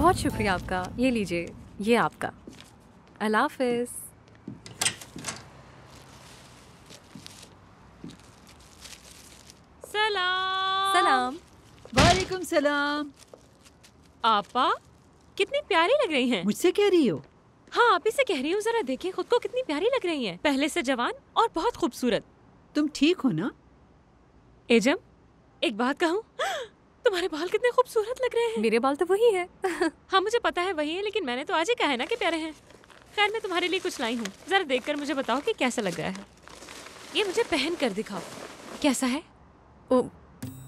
बहुत शुक्रिया आपका। ये लीजिए, ये आपका। अल्लाह हाफिज। सलाम। सलाम। वालेकुम सलाम। आपा कितनी प्यारी लग रही हैं। मुझसे कह रही हो? हाँ, आप ही से कह रही हूँ। जरा देखिए खुद को, कितनी प्यारी लग रही हैं। पहले से जवान और बहुत खूबसूरत। तुम ठीक हो ना? एजम, एक बात कहूँ, तुम्हारे बाल कितने खूबसूरत लग रहे हैं। मेरे बाल तो वही है। हाँ मुझे पता है वही है, लेकिन मैंने तो आज ही कहा है ना कि प्यारे हैं। खैर मैं तुम्हारे लिए कुछ लाई हूँ, जरा देखकर मुझे बताओ कि कैसा लग रहा है। ये मुझे पहन कर दिखाओ, कैसा है? ओ,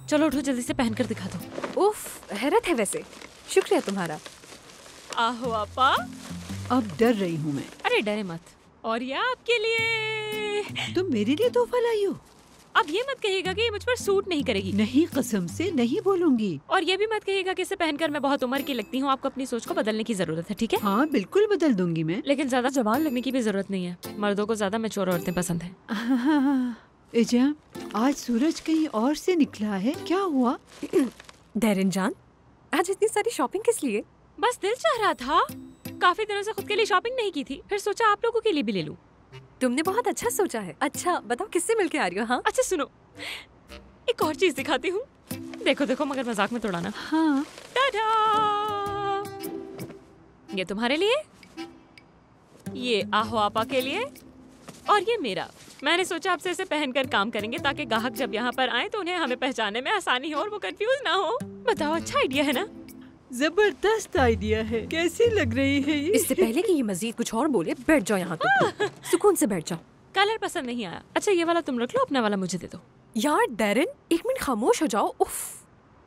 चलो उठो, जल्दी से पहन कर दिखा दो। उफ, हैरत है वैसे। शुक्रिया तुम्हारा। आहो आपा। अब डर रही हूँ मैं। अरे डरे मत। और ये आपके लिए। तुम मेरे लिए तोहफा लाई हो? अब ये मत कहिएगा कि ये मुझ पर सूट नहीं करेगी। नहीं, कसम से नहीं बोलूंगी। और ये भी मत कहिएगा कि इसे पहनकर मैं बहुत उम्र की लगती हूँ। आपको अपनी सोच को बदलने की जरूरत है, ठीक है? हाँ बिल्कुल बदल दूंगी मैं। लेकिन ज्यादा जवान लगने की भी जरूरत नहीं है। मर्दों को ज्यादा मैच्योर औरतें पसंद हैं। एजम, आज सूरज कहीं और से निकला है, क्या हुआ? डेरिन जान, आज इतनी सारी शॉपिंग किस लिए? बस दिल चाह रहा था। काफी दिनों से खुद के लिए शॉपिंग नहीं की थी, फिर सोचा आप लोगों के लिए भी ले लूं। तुमने बहुत अच्छा सोचा है। अच्छा बताओ किससे मिलके आ रही हो? हाँ अच्छा सुनो, एक और चीज दिखाती हूँ। देखो देखो, मगर मजाक में तोड़ाना। हाँ। टाडा! ये तुम्हारे लिए, ये आहो आपा के लिए, और ये मेरा। मैंने सोचा आपसे इसे पहनकर काम करेंगे ताकि ग्राहक जब यहाँ पर आए तो उन्हें हमें पहचानने में आसानी हो और वो कंफ्यूज ना हो। बताओ, अच्छा आइडिया है ना? जबरदस्त आइडिया है। कैसी लग रही है ये? इससे पहले कि ये मजीद कुछ और बोले, बैठ जाओ यहाँ तुम। सुकून से बैठ जाओ। कलर पसंद नहीं आया। अच्छा ये वाला तुम रख लो, अपना वाला मुझे दे दो। यार डेरिन, एक मिनट खामोश हो जाओ। उफ,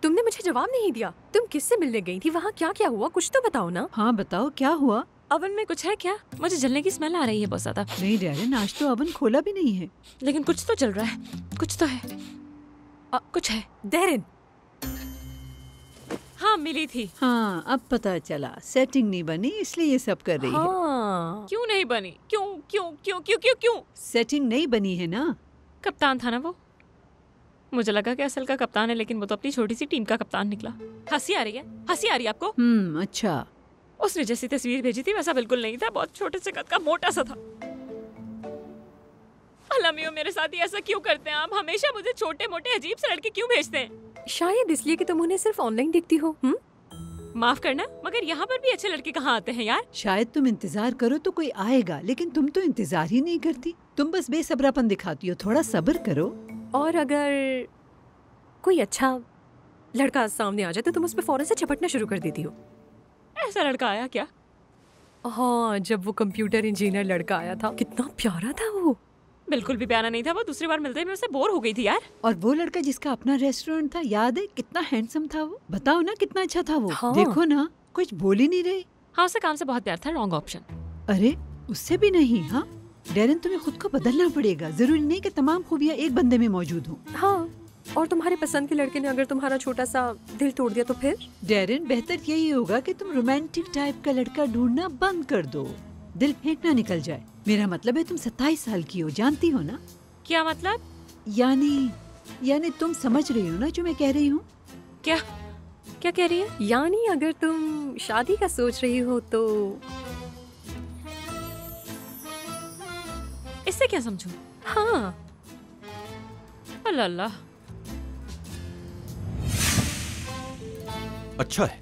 तुमने मुझे जवाब नहीं दिया। तुम किससे मिलने गई थी? वहाँ क्या क्या हुआ? कुछ तो बताओ ना। हाँ बताओ, क्या हुआ? अवन में कुछ है क्या? मुझे जलने की स्मेल आ रही है बहुत ज्यादा। नहीं डेरिन, आज तो अवन खोला भी नहीं है। लेकिन कुछ तो चल रहा है, कुछ तो है। कुछ है। डेरिन। हाँ मिली थी। हाँ अब पता चला, सेटिंग नहीं बनी इसलिए ये सब कर रही है। हाँ। क्यों नहीं बनी? क्यों क्यों क्यों क्यों क्यों क्यों? सेटिंग नहीं बनी है ना। कप्तान था ना वो। मुझे लगा कि असल का कप्तान है, लेकिन वो तो अपनी छोटी सी टीम का कप्तान निकला। हंसी आ रही है? हंसी आ रही है आपको? अच्छा। उसने जैसी तस्वीर भेजी थी वैसा बिल्कुल नहीं था। बहुत छोटे से कद का, मोटा सा था। अल्लाह मेरे साथ ही ऐसा क्यों करते हैं आप? हमेशा मुझे छोटे मोटे अजीब से लड़के क्यों भेजते हैं? शायद इसलिए कि तुम उन्हें सिर्फ ऑनलाइन देखती हो। माफ करना, मगर यहाँ पर भी अच्छे लड़के कहाँ आते हैं यार? शायद तुम इंतजार करो तो कोई आएगा, लेकिन तुम तो इंतजार ही नहीं करती। तुम बस बेसब्रापन दिखाती हो। थोड़ा सब्र करो। और अगर कोई अच्छा लड़का सामने आ जाए तो तुम उस पर फौरन से झपटना शुरू कर देती हो। ऐसा लड़का आया क्या? हाँ, जब वो कंप्यूटर इंजीनियर लड़का आया था, कितना प्यारा था वो। बिल्कुल भी प्यारा नहीं था वो। दूसरी बार मिलते ही मैं उससे बोर हो गई थी यार। और वो लड़का जिसका अपना रेस्टोरेंट था, याद है? कितना हैंडसम था वो। बताओ ना कितना अच्छा था वो। हाँ। देखो ना, कुछ बोल ही नहीं रहे। हाँ उससे काम से बहुत प्यार था। Wrong option. अरे उससे भी नहीं। हाँ डेरिन, तुम्हें खुद को बदलना पड़ेगा। जरूरी नहीं कि तमाम खूबियाँ एक बंदे में मौजूद हों। हाँ, और तुम्हारे पसंद के लड़के ने अगर तुम्हारा छोटा सा दिल तोड़ दिया तो फिर? डेरिन, बेहतर यही होगा कि तुम रोमांटिक टाइप का लड़का ढूंढना बंद कर दो। दिल फेंकना निकल जाए। मेरा मतलब है तुम 27 साल की हो, जानती हो ना? क्या मतलब? यानी तुम समझ रही हो ना जो मैं कह रही हूँ? क्या क्या कह रही है? यानी अगर तुम शादी का सोच रही हो तो इससे क्या समझूं? हाँ। अल्लाह अल्लाह। अच्छा है,